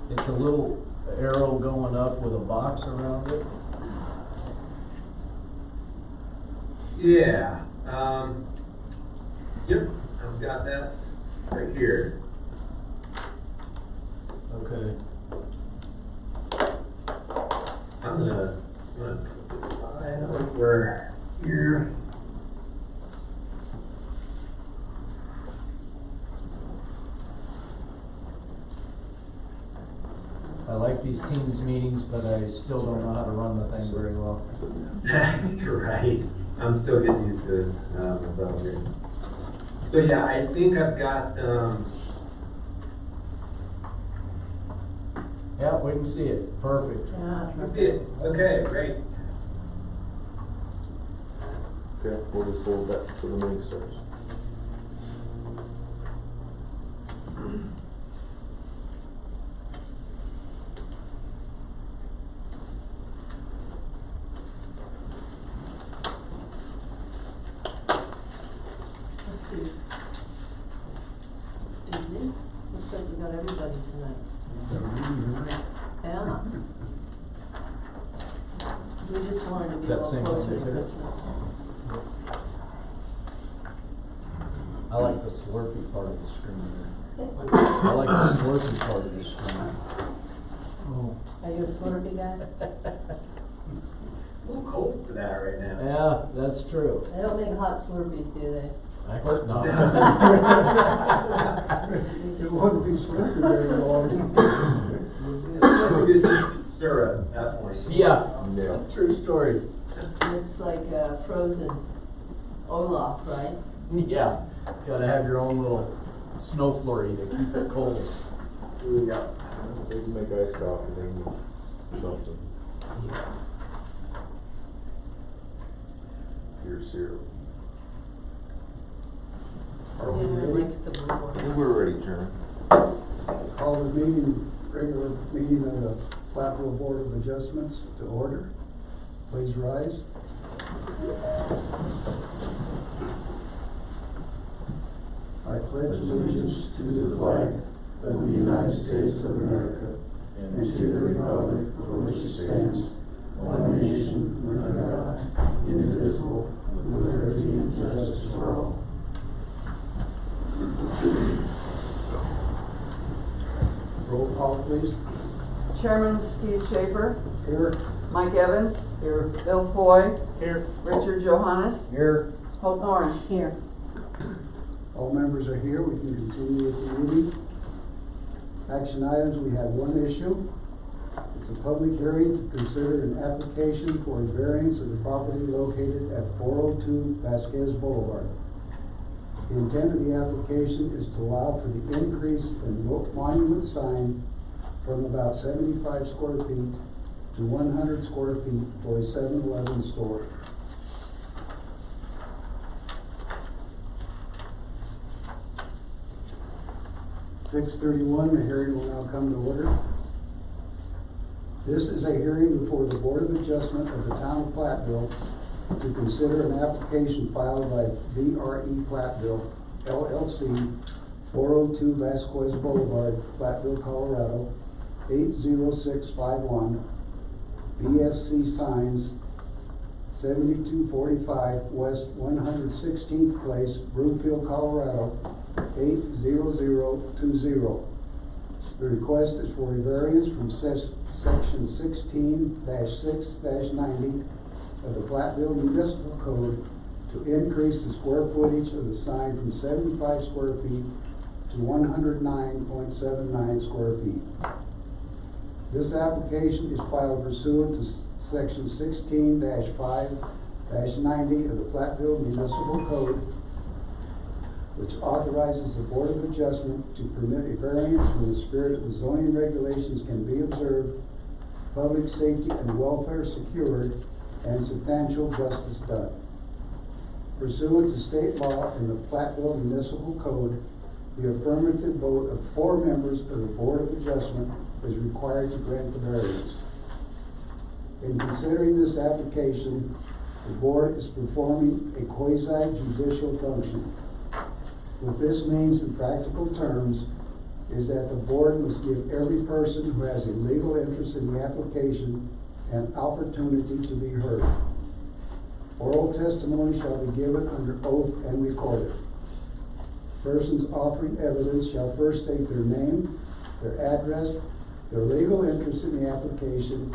It's a little arrow going up with a box around it. Yeah. Yep, I've got that right here. Okay. I'm gonna put this line over here. I like these teams meetings, but I still don't know how to run the thing very well. Right. I'm still getting used to it myself here. So yeah, I think I've got Yeah, we can see it. Perfect. Yeah. that's it. Okay, great. Okay, we'll just hold that till the meeting starts. Let's see. Evening. Looks like we got everybody tonight. Yeah. We just wanted to be a That little same closer one, to too? Christmas. I like the slurpy part of the screen there. I like the slurpy part of the screen. Oh. Are you a Slurpee guy? A little cold for that right now. Yeah, that's true. They don't make hot Slurpees, do they? I hope not. It wouldn't be Slurpee very long. That's a good syrup at that point. Yeah, Yeah. true story. It's like frozen Olaf, right? Yeah, gotta have your own little snow flurry to keep it cold. Yeah. They can make iced coffee, they can do something. Pure syrup. Are we Yeah, ready? likes the blue I think ones. we're ready, Chairman. Call the meeting, regular meeting of the Platteville Board of Adjustments to order. Please rise. I pledge allegiance to the flag of the United States of America and to the republic for which it stands, one nation, under God, indivisible, with liberty and justice for all. Roll call, please. Chairman Steve Schaefer, Here. Mike Evans, Here. Bill Foy, Here. Richard Johannes, Here. Hope Norris. Here. All members are here, we can continue with the meeting. Action items, we have one issue. It's a public hearing to consider an application for a variance of the property located at 402 Vasquez Boulevard. The intent of the application is to allow for the increase in monument sign from about 75 square feet to 100 square feet for a 7-Eleven store. (6:31), the hearing will now come to order. This is a hearing before the Board of Adjustment of the Town of Platteville to consider an application filed by VRE Platteville, LLC, 402 Vasquez Boulevard, Platteville, Colorado, 80651, BSC Signs, 7245 West 116th Place, Broomfield, Colorado, 80020. The request is for a variance from section 16-6-90 of the Platteville Municipal Code to increase the square footage of the sign from 75 square feet to 109.79 square feet. This application is filed pursuant to section 16-5-90 of the Platteville Municipal Code, which authorizes the Board of Adjustment to permit a variance when the spirit of the zoning regulations can be observed, public safety and welfare secured, and substantial justice done. Pursuant to state law and the Platteville Municipal Code, the affirmative vote of 4 members of the Board of Adjustment is required to grant the variance. In considering this application, the Board is performing a quasi-judicial function. What this means in practical terms is that the board must give every person who has a legal interest in the application an opportunity to be heard. Oral testimony shall be given under oath and recorded. Persons offering evidence shall first state their name, their address, their legal interest in the application,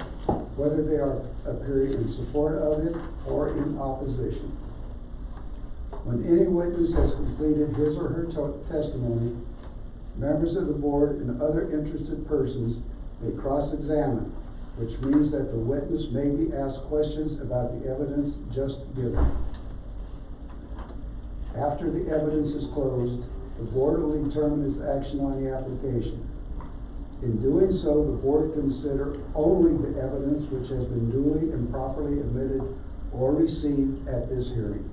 whether they are appearing in support of it or in opposition. When any witness has completed his or her testimony, members of the board and other interested persons may cross-examine, which means that the witness may be asked questions about the evidence just given. After the evidence is closed, the board will determine its action on the application. In doing so, the board consider only the evidence which has been duly and properly admitted or received at this hearing.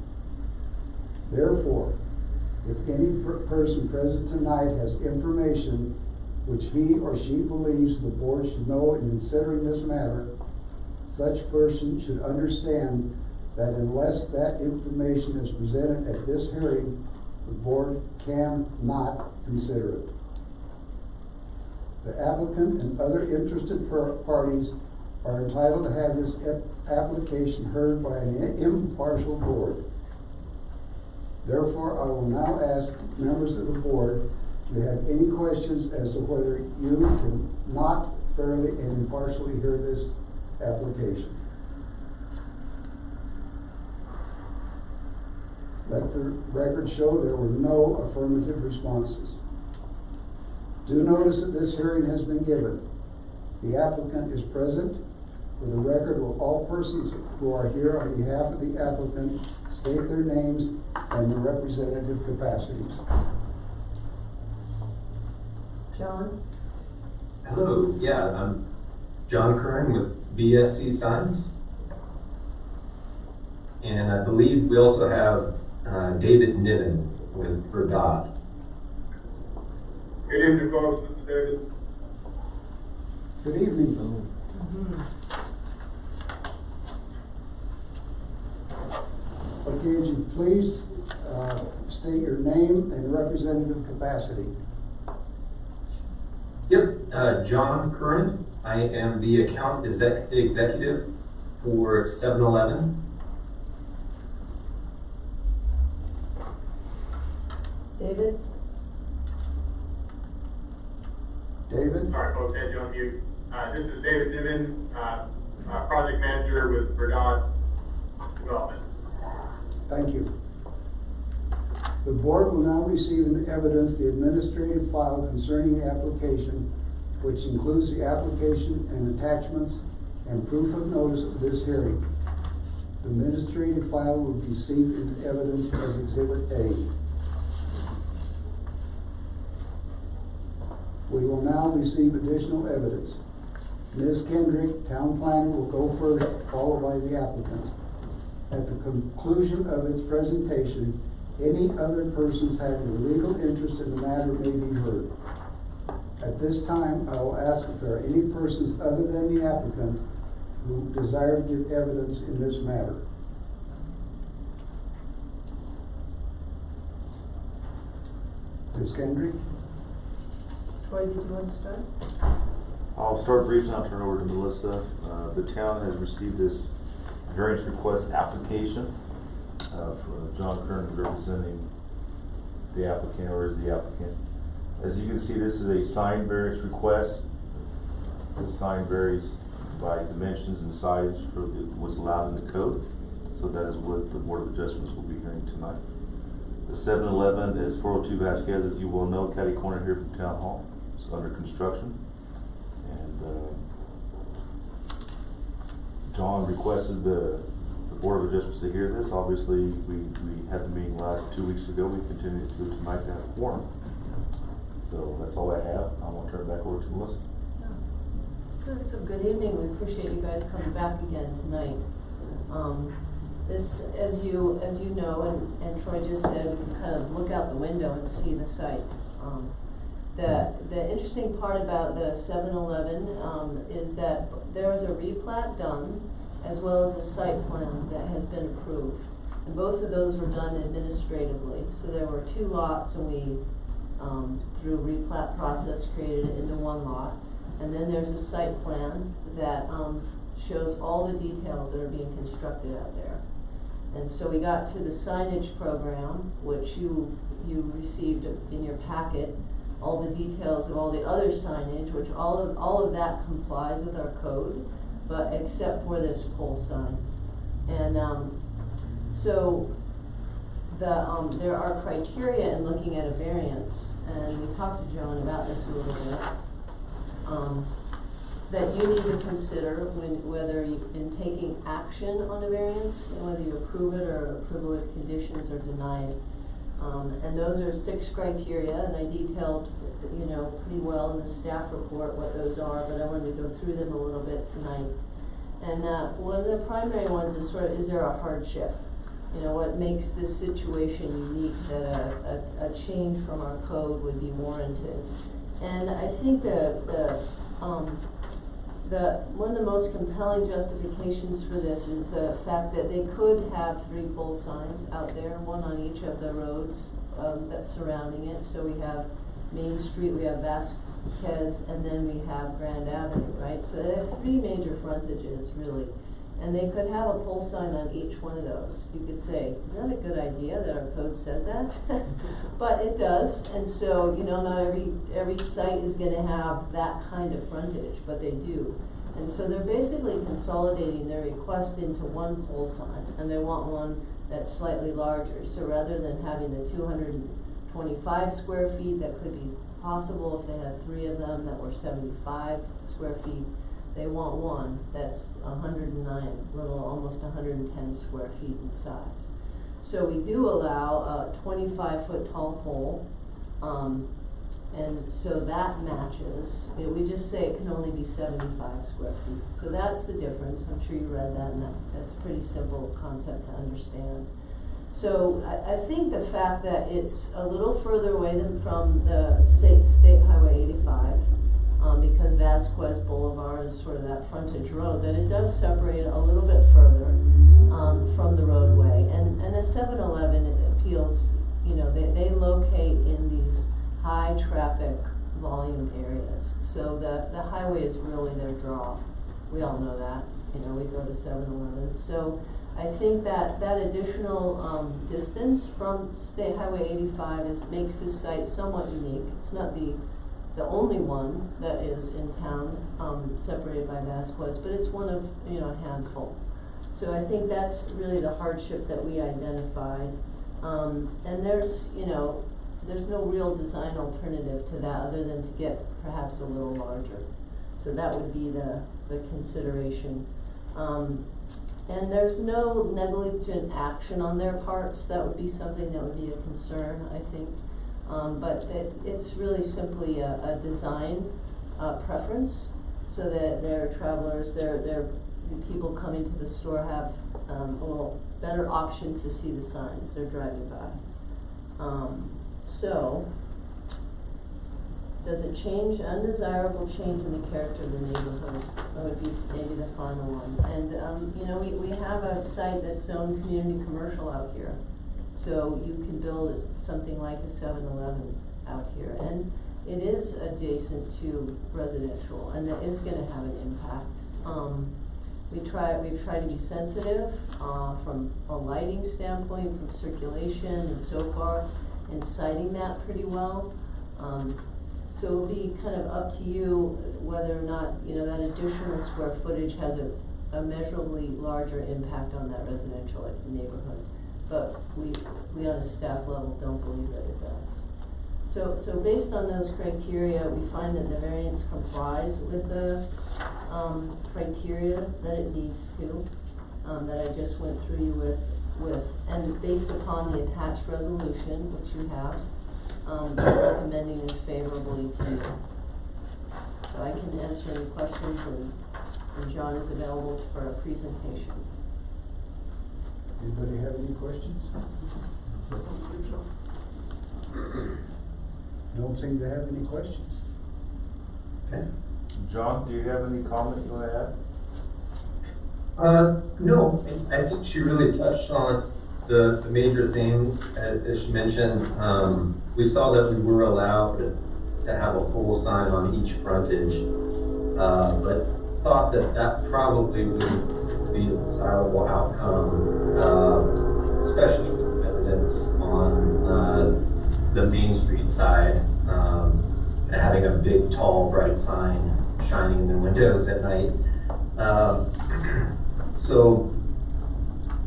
Therefore, if any person present tonight has information which he or she believes the board should know in considering this matter, such person should understand that unless that information is presented at this hearing, the board cannot consider it. The applicant and other interested parties are entitled to have this application heard by an impartial board. Therefore, I will now ask members of the board to have any questions as to whether you cannot fairly and impartially hear this application. Let the record show there were no affirmative responses. Due notice that this hearing has been given. The applicant is present. For the record, will all persons who are here on behalf of the applicant state their names and their representative capacities. John? Hello, yeah, I'm John Curran with BSC Signs. And I believe we also have David Niven with Verdad. Good evening, folks. This is David. Good evening. Okay, would you please state your name and representative capacity? Yep, John Curran. I am the account executive for 7-Eleven. David? David? Sorry, folks, I had you on mute. This is David Niven, project manager with Verdad Development. Thank you. The board will now receive in evidence the administrative file concerning the application, which includes the application and attachments and proof of notice of this hearing. The administrative file will be received into evidence as Exhibit A. We will now receive additional evidence. Ms. Kendrick, town planner, will go first, followed by the applicant. At the conclusion of its presentation, any other persons having a legal interest in the matter may be heard. At this time, I will ask if there are any persons other than the applicant who desire to give evidence in this matter. Ms. Kendrick? Troy, did you want to start? I'll start briefly and I'll turn it over to Melissa. The town has received this variance request application for John Kern representing the applicant, or is the applicant. As you can see, this is a sign variance request. The sign varies by dimensions and size for what's allowed in the code. So that is what the Board of Adjustments will be hearing tonight. The 7-Eleven is 402 Vasquez, as you well know, catty corner here from Town Hall. It's under construction. And John requested the Board of Adjustments to hear this. Obviously, we had the meeting last 2 weeks ago. We continue to do it tonight to have a quorum. So that's all I have. I want to turn it back over to Melissa. Good, so good evening. We appreciate you guys coming back again tonight. This, as you know, and Troy just said, we can kind of look out the window and see the site. The interesting part about the 7-Eleven is that there was a replat done, as well as a site plan that has been approved. And both of those were done administratively. So there were two lots, and we through replat process, created it into one lot. And then there's a site plan that, shows all the details that are being constructed out there. And so we got to the signage program, which you received in your packet, all the details of all the other signage, which all of that complies with our code, but except for this pole sign. And, so there are criteria in looking at a variance, and we talked to John about this a little bit, that you need to consider whether in taking action on a variance, and whether you approve it or approve it with conditions or deny it. And those are 6 criteria, and I detailed, pretty well in the staff report what those are, but I wanted to go through them a little bit tonight. And one of the primary ones is is there a hardship? What makes this situation unique that a change from our code would be warranted? And I think one of the most compelling justifications for this is the fact that they could have 3 pole signs out there, one on each of the roads that's surrounding it. So we have Main Street, we have Vasquez, and then we have Grand Avenue, right? So they have 3 major frontages, really. And they could have a pole sign on each one of those. You could say, is that a good idea that our code says that? But it does, and so, not every site is gonna have that kind of frontage, but they do. And so they're basically consolidating their request into one pole sign, and they want one that's slightly larger. So rather than having the 225 square feet that could be possible if they had 3 of them that were 75 square feet, they want one that's 109, almost 110 square feet in size. So we do allow a 25-foot tall pole, and so that matches. We just say it can only be 75 square feet. So that's the difference. I'm sure you read that, and that's a pretty simple concept to understand. So I think the fact that it's a little further away than from the State Highway 85, because Vasquez Boulevard is sort of that frontage road, that it does separate a little bit further from the roadway. And a 7-Eleven appeals, they locate in these high traffic volume areas. So the highway is really their draw. We all know that. We go to 7-Eleven. So I think that additional distance from State Highway 85 makes this site somewhat unique. It's not the only one that is in town, separated by Vasquez, but it's one of, a handful. So I think that's really the hardship that we identified. And there's no real design alternative to that other than to get perhaps a little larger. So that would be the consideration. And there's no negligent action on their parts. That would be something that would be a concern, I think. But it's really simply a design preference, so that their travelers, their people coming to the store have a little better option to see the sign as they're driving by. So, does it change? Undesirable change in the character of the neighborhood. That would be maybe the final one. And we have a site that's zoned community commercial out here. So you can build something like a 7-Eleven out here, and it is adjacent to residential, and that is going to have an impact. We've tried to be sensitive from a lighting standpoint, from circulation, and so far, in citing that pretty well. So it'll be kind of up to you whether or not that additional square footage has a measurably larger impact on that residential neighborhood. But we on a staff level don't believe that it does. So based on those criteria, we find that the variance complies with the criteria that it needs to, that I just went through you with. And based upon the attached resolution, which you have, recommending this favorably to you. So I can answer any questions, and John is available for a presentation. Anybody have any questions? Don't seem to have any questions. Okay. John, do you have any comment you want to add? No, I think she really touched on the major things, as she mentioned, we saw that we were allowed to have a pole sign on each frontage, but thought that that probably would be a desirable outcome, especially with residents on the Main Street side, and having a big, tall, bright sign shining in their windows at night. So,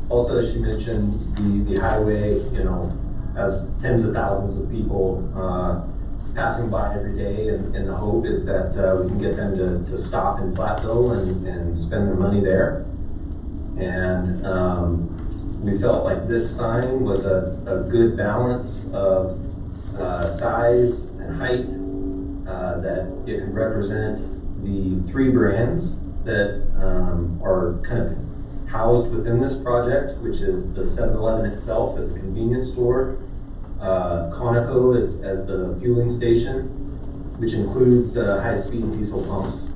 also, she mentioned the highway, you know, has tens of thousands of people passing by every day, and the hope is that we can get them to stop in Platteville and spend their money there. And we felt like this sign was a good balance of size and height, that it can represent the three brands that are kind of housed within this project, which is the 7-Eleven itself as a convenience store, Conoco as the fueling station, which includes high-speed diesel pumps,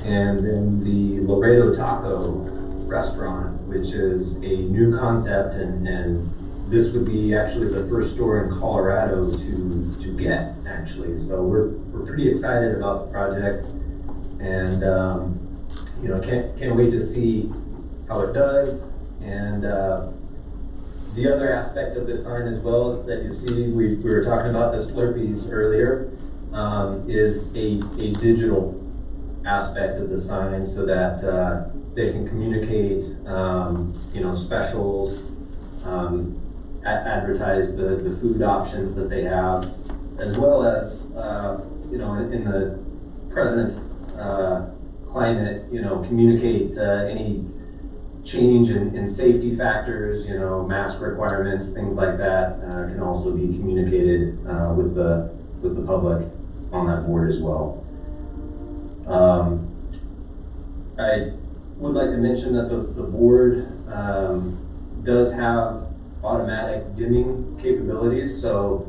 and then the Laredo Taco restaurant, which is a new concept, and this would be actually the first store in Colorado to get, actually. So we're pretty excited about the project, and you know, can't wait to see how it does. And the other aspect of this sign as well that you see, we were talking about the Slurpees earlier, is a digital aspect of the sign, so that they can communicate, you know, specials, advertise the food options that they have, as well as, you know, in the present climate, you know, communicate any change in safety factors, you know, mask requirements, things like that, can also be communicated with the public on that board as well. I would like to mention that the board does have automatic dimming capabilities, so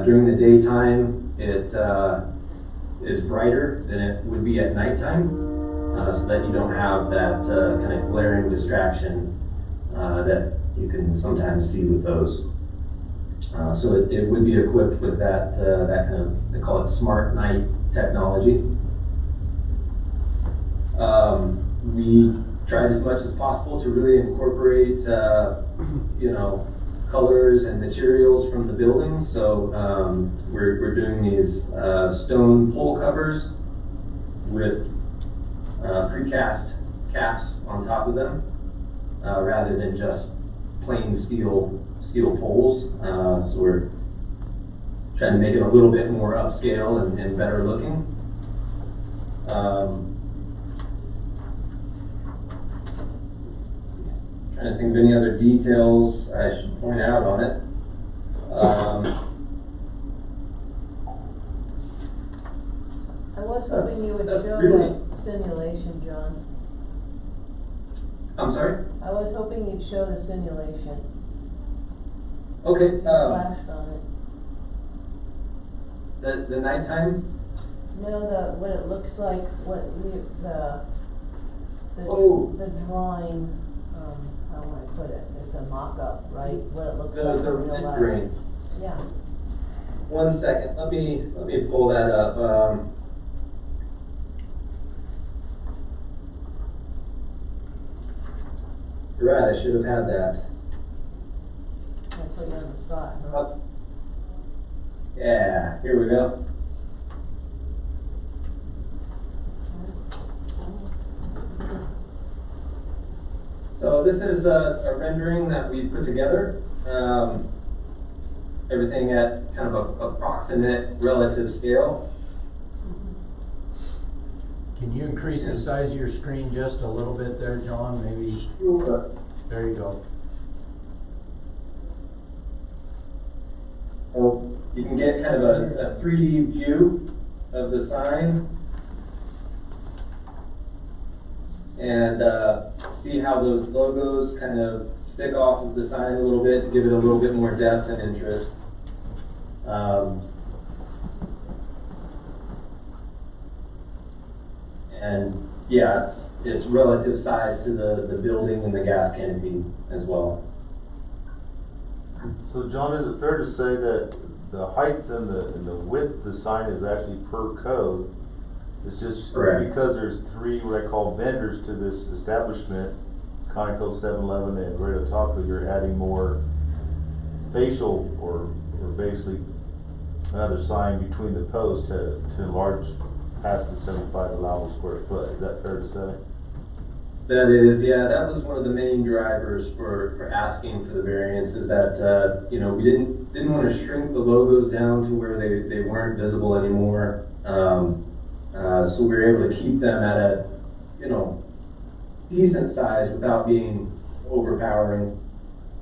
during the daytime it is brighter than it would be at nighttime, so that you don't have that kind of glaring distraction that you can sometimes see with those. So it would be equipped with that kind of, they call it smart night technology. We tried as much as possible to really incorporate, you know, colors and materials from the building. So we're doing these stone pole covers with precast caps on top of them, rather than just plain steel poles. So we're trying to make it a little bit more upscale and better looking. Trying to think of any other details I should point out on it. I was hoping you would show really the simulation, John. I'm sorry? I was hoping you'd show the simulation. Okay. Flashed on it. The nighttime? No, what it looks like, the drawing, how do I put it? It's a mock-up, right? What it looks like The in real life. rendering. Yeah. 1 second. Let me pull that up. You're right. I should have had that. I put you on the spot, huh? Yeah. Here we go. So this is a rendering that we put together. Everything at kind of a approximate relative scale. Can you increase the size of your screen just a little bit there, John? Maybe. Sure. There you go. So you can get kind of a 3D view of the sign, and see how those logos kind of stick off of the sign a little bit to give it a little bit more depth and interest. And yeah, it's relative size to the building and the gas canopy as well. So John, is it fair to say that the height and the width of the sign is actually per code? It's just Correct. because there's three what I call vendors to this establishment, Conoco, 7-Eleven, and Greater Taco, you're adding more facial or basically another sign between the posts to enlarge past the 75 allowable square foot. Is that fair to say? That is, yeah, that was one of the main drivers for asking for the variance, is that, you know, we didn't want to shrink the logos down to where they weren't visible anymore. So we were able to keep them at a, you know, decent size without being overpowering,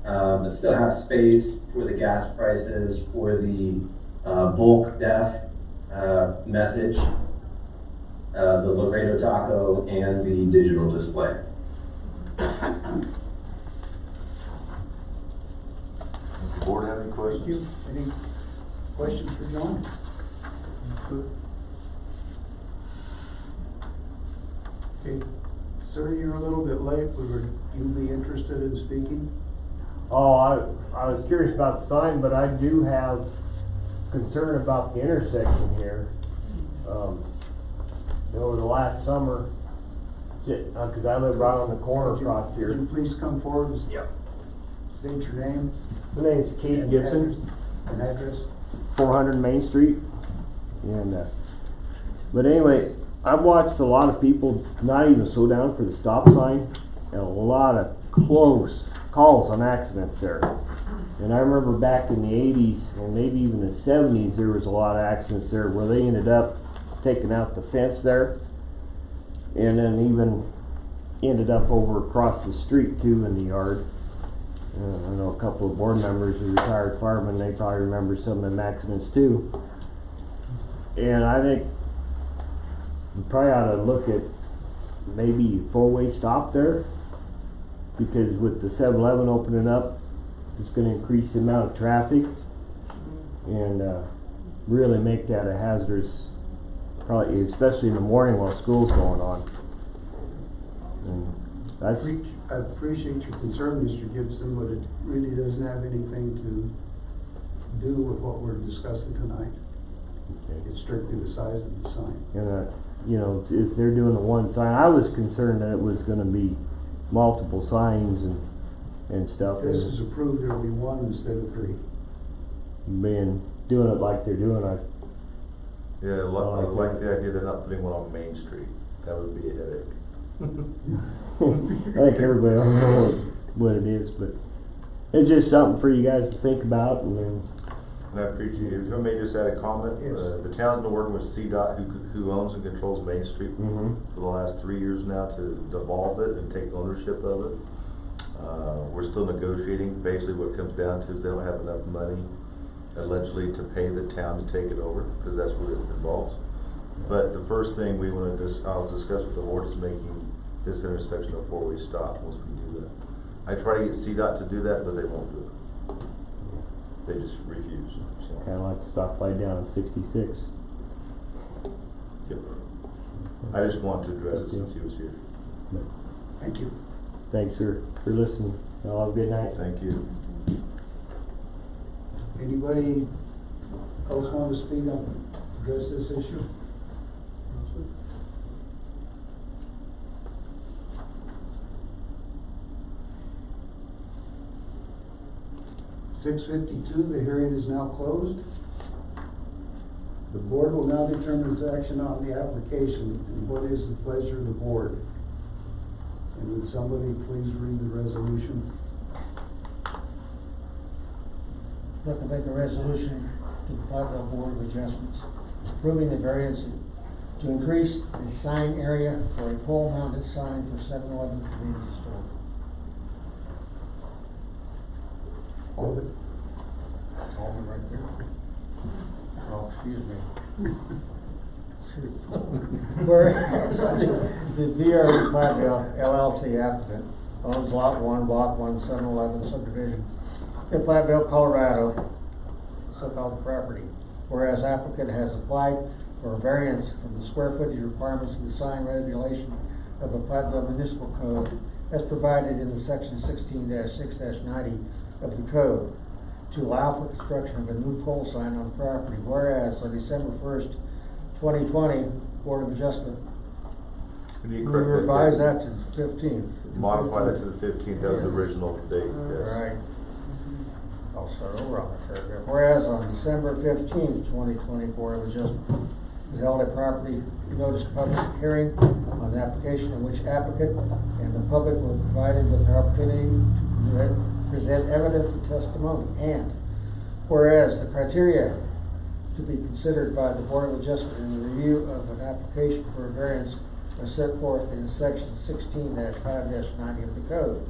but still have space for the gas prices, for the bulk def message, the Laredo Taco, and the digital display. Does the board have any Thank questions? you. Any questions for John? Okay, sir, you're a little bit late. Would you be interested in speaking? Oh, I was curious about the sign, but I do have concern about the intersection here. Over the last summer, because I live right on the corner across Would here. you please come forward and Yep. state your name My name's Keith and Gibson, and address? 400 Main Street. And, but anyway, I've watched a lot of people not even slow down for the stop sign, and a lot of close calls on accidents there. And I remember back in the 80s and maybe even the 70s, there was a lot of accidents there where they ended up taking out the fence there, and then even ended up over across the street too in the yard. I know a couple of board members are retired firemen, they probably remember some of them accidents too. And I think we probably ought to look at maybe four-way stop there, because with the 7-Eleven opening up, it's going to increase the amount of traffic and really make that a hazardous, probably especially in the morning while school's going on. And that's I appreciate your concern, Mr. Gibson, but it really doesn't have anything to do with what we're discussing tonight. okay. It's strictly the size of the sign. And you know, if they're doing the one sign, I was concerned that it was going to be multiple signs and stuff. If this is approved, there'll be one instead of three. Being doing it like they're doing it. Yeah, I like the idea they're not putting one on Main Street. That would be a headache. I think everybody don't know what it is, but it's just something for you guys to think about. And then, And I appreciate it. If I may just add a comment, Yes. The town's been working with CDOT, who owns and controls Main Street for the last 3 years now, to devolve it and take ownership of it. We're still negotiating. Basically what it comes down to is they don't have enough money allegedly to pay the town to take it over, because that's what it involves. But the first thing we want to I'll discuss with the board is making this intersection a four-way stop once we do that. I try to get CDOT to do that, but they won't do it. They just refuse. So. kind of like the stoplight down on 66. Yep. I just want to address it since he was here. But Thank you. thanks, sir, for listening. Y'all have a good night. Thank you. Anybody else want to speak on, address this issue? 6:52, the hearing is now closed. The board will now determine its action on the application, and what is the pleasure of the board? And would somebody please read the resolution? Look to make a resolution to the Platteville Board of Adjustments approving the variance to increase the sign area for a pole-mounted sign for 7-Eleven convenience store. All of it? All of it right there. Oh, excuse me. Whereas the VR Platteville LLC applicant owns Lot 1, Block 1, 7-Eleven subdivision in Platteville, Colorado, so-called property. Whereas applicant has applied for a variance from the square footage requirements of the sign regulation of the Platteville Municipal Code as provided in the section 16-6-90 of the code. to allow for construction of a new pole sign on the property. Whereas on December 1st, 2020, Board of Adjustment, Can you we correct that? revised that to the 15th. Modify that to the 15th, that was the original date, yes. Right. I'll start over on the paragraph. Whereas on December 15th, 2020, Board of Adjustment has held a property notice public hearing on the application in which applicant and the public were provided with the opportunity to present evidence and testimony. And whereas the criteria to be considered by the Board of Adjustment in the review of an application for a variance are set forth in section 16-5-90 of the code.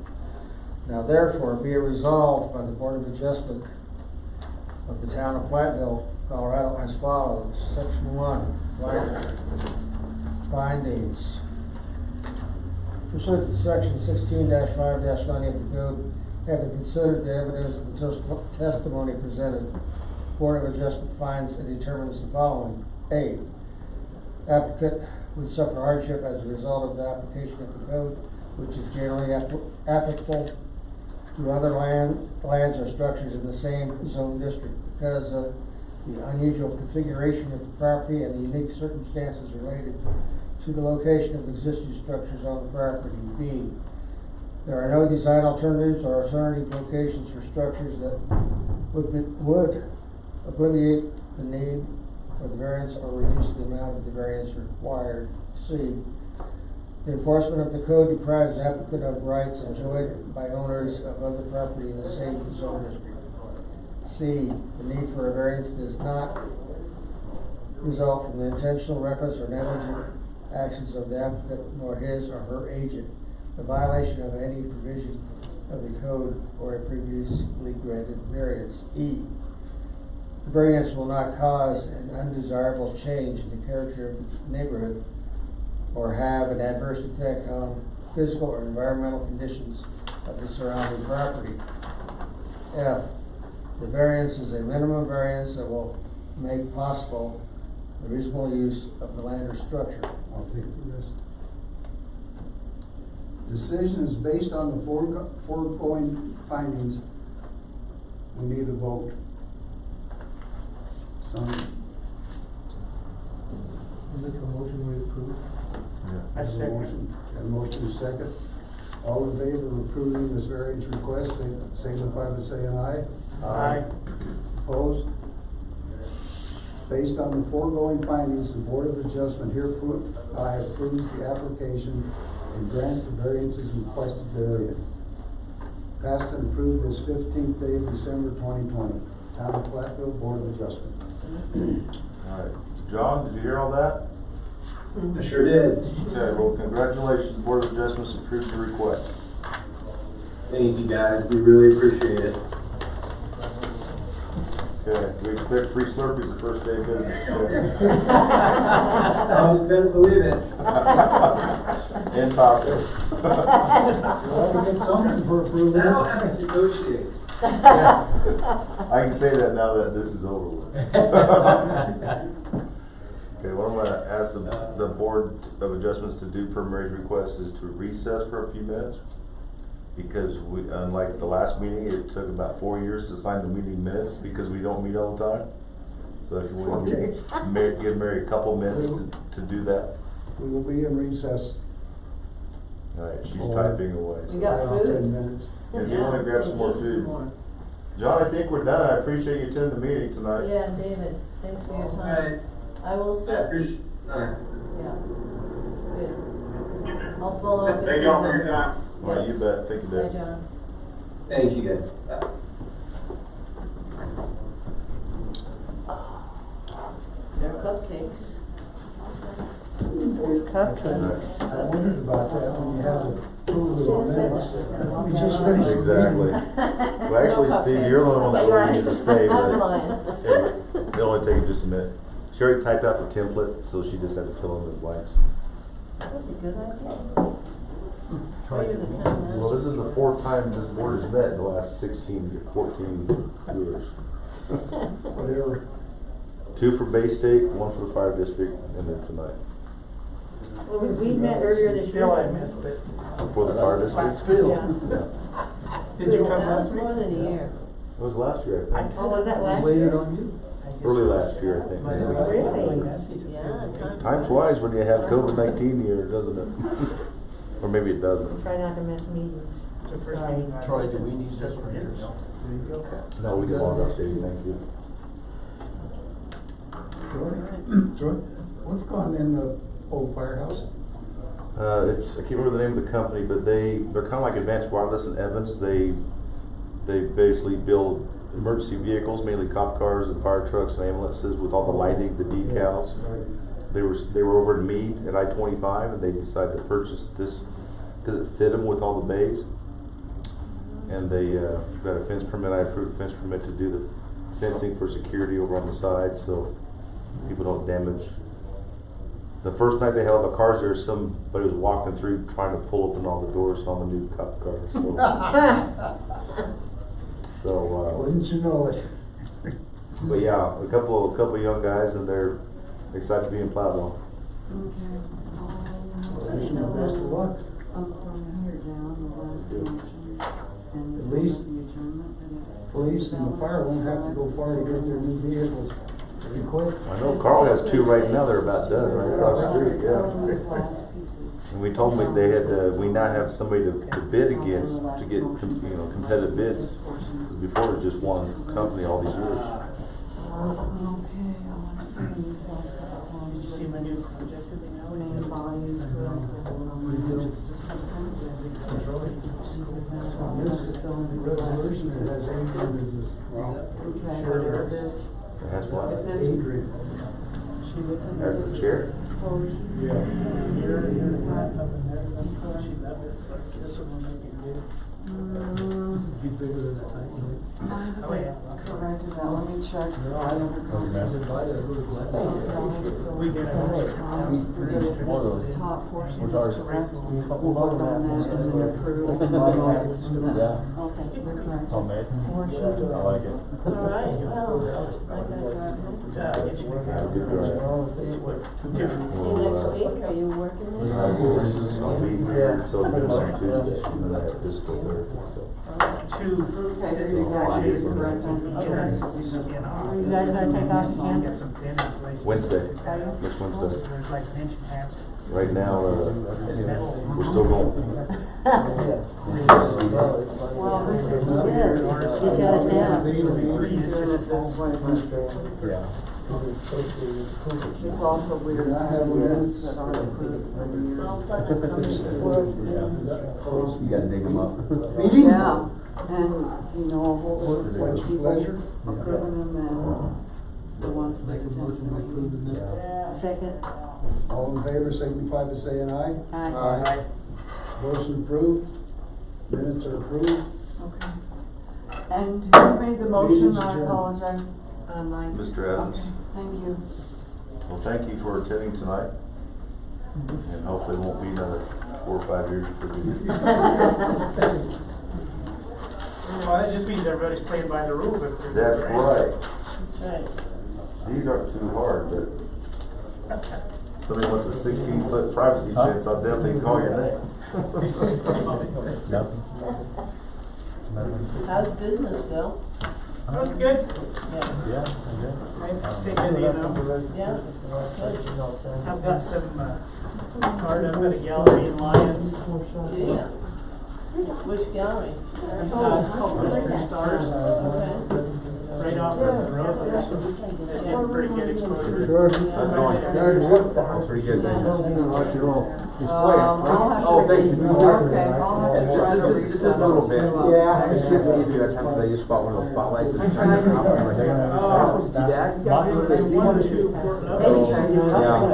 Now therefore be it resolved by the Board of Adjustment of the Town of Platteville, Colorado as follows. Section 1, findings. Pursuant to section 16-5-90 of the code, having considered the evidence and the testimony presented, Board of Adjustment finds and determines the following. A, applicant would suffer hardship as a result of the application of the code, which is generally applicable to other lands or structures in the same zone district because of the unusual configuration of the property and the unique circumstances related to the location of existing structures on the property. B, there are no design alternatives or alternative locations for structures that would obviate the need for the variance or reduce the amount of the variance required. C, the enforcement of the code deprives the applicant of rights enjoyed by owners of other property in the same zone district. C, the need for a variance does not result from the intentional, reckless, or negligent actions of the applicant nor his or her agent, the violation of any provision of the code or a previously granted variance. E, the variance will not cause an undesirable change in the character of the neighborhood or have an adverse effect on physical or environmental conditions of the surrounding property. F, the variance is a minimum variance that will make possible the reasonable use of the land or structure. I'll take the rest. Decision is based on the foregoing findings. We need a vote. Make a motion we approve. I second. A motion is second. All in favor of approving this variance request, signify by saying aye. Aye. Opposed? Based on the foregoing findings, the Board of Adjustment hereby approves the application and grants the variances requested therein. Passed and approved this 15th day of December 2020. Town of Platteville Board of Adjustment. All right, John, did you hear all that? I sure did. Okay, well, congratulations, the Board of Adjustments approved your request. Thank you guys, we really appreciate it. Okay, we expect free Slurpees the first day of business. I was better believe it. And tacos. Well, we get something for approval. Now I have to negotiate. I can say that now that this is over with. Okay, what I'm gonna ask the Board of Adjustments to do per Mary's request is to recess for a few minutes. Because we, unlike the last meeting, it took about 4 years to sign the meeting minutes because we don't meet all the time. So if you would give Mary a couple minutes to do that. We will be in recess. All right, she's typing away. We got Around food? 10 minutes. If you wanna grab some more Eat some food. more. John, I think we're done. I appreciate you attending the meeting tonight. Yeah, David, thanks for your All time. right. I will I sit. appreciate Yeah. Good. I'll follow up. Thank y'all for your time. All right, you bet. Thank you, Bye, Dave. John. Thank you guys. Bye. Cupcakes. I wondered about that when you had approval of the minutes. We just finished the Exactly. meeting. Well, actually, Steve, you're the only one that really needs to stay, I was but lying. it'll only take just a minute. She already typed out the template, so she just had to fill in the blanks. That was a good idea. Greater than 10 minutes. Well, this is the fourth time this board has met in the last 16, 14 years. Whatever. 2 for Bay State, 1 for the fire district, and then tonight. Well, we met earlier this year. I missed it. For the fire district? Yeah. Did you come That was last week? more than a year. It was last year, I think. Oh, was that last Waited year? on you. Early last year, I think. Really? Yeah. Time flies when you have COVID-19 here, doesn't it? Or maybe it doesn't. Try not to miss meetings. Sorry. Troy, do we need this for yours? No, we can log off, Sadie, thank you. Troy, what's going on in the old firehouse? I can't remember the name of the company, but they're kind of like Advanced Wireless in Evans. They basically build emergency vehicles, mainly cop cars and fire trucks and ambulances, with all the lighting, the decals. They were over in Meade at I-25, and they decided to purchase this because it fit them with all the bays. And they got a fence permit. I approved a fence permit to do the fencing for security over on the side, so people don't damage. The first night they had all the cars there, somebody was walking through trying to pull open all the doors on the new cop cars. So, Wouldn't you know it? but yeah, a couple of young guys, and they're excited to be in Platteville. Wish them the best of luck. At least police and the fire won't have to go far to get their new vehicles pretty quick. I know Carl has two right now. They're about done right across the street. Yeah. And we told them they had we now have somebody to bid against to get competitive bids. Before it was just one company all these years. Did you see my new project that they know? This resolution that has Adrian as this, That's what? Adrian. As the chair. You bigger than that time, Oh, yeah. Corrected that, let me check. No, I don't invite it, I would have glad. We get This top portion is correct. We'll vote on that and then approve. Yeah. Okay, you're correct. Homemade. Portion. I like it. All right, well, I got Get you See you next week, are you working there? I'll be here, so it's on Tuesday, and then I have this go there, so. two. Okay, there you go. I did correct on the checks. You guys gonna take off again? Get some pins, like. Wednesday, Are you? next Wednesday. There's like an inch and a half. Right now, we're still going. Well, this is weird. You got it now. Doing it this way. Yeah. It's also weird to have minutes that aren't approved for years. Well, pleasure comes before. You gotta dig them up. Meeting? Yeah, and, you know, a whole lot of What's your people pleasure? approving them and the ones that Make a motion to approve the minutes. Second. All in favor, signify by saying aye. Aye. Motion approved. Minutes are approved. Okay. And who made the motion? Meeting's I adjourned. apologize. Mike. Mr. Adams. Okay, thank you. Well, thank you for attending tonight, and hopefully it won't be another 4 or 5 years before we. Well, that just means everybody's playing by the rules. If they're- That's right. That's right. These aren't too hard, but somebody wants a 16-foot privacy fence, I'll definitely call your name. How's business, Bill? That was good. Yeah. Right, stay busy, you know. Yeah? Good. I've got some, art up at a gallery in Lyons. Yeah. Which gallery? It's called Western Stars, Okay. right off of the road there, so yeah, pretty good exposure. Sure. Pretty good, man. I'll have to thanks. read. Okay, I'll have to try to read Just a little bit. Yeah. It's just if you have time, because I just bought one of those spotlights. and trying to come up and like, Oh. Dad, you got one of those? One, two, four, no.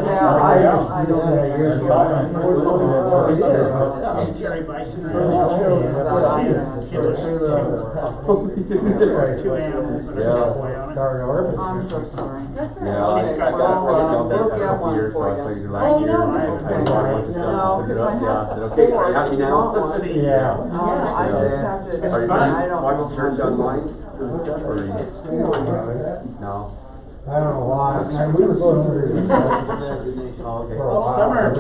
Yeah, I don't. Jerry Bison Ranch. Killers. 2 animals and a boy on it. I'm so sorry. Yeah, She's I got got We'll that get a couple one years, so for I you. figured Oh, last year. no. No, because I have Is it okay? four. Are you happy now? Let's see. Yeah. I just have to, Are you I don't watching know. church online? Or are you? No. I don't know why. We were supposed to. Oh, okay. Summer.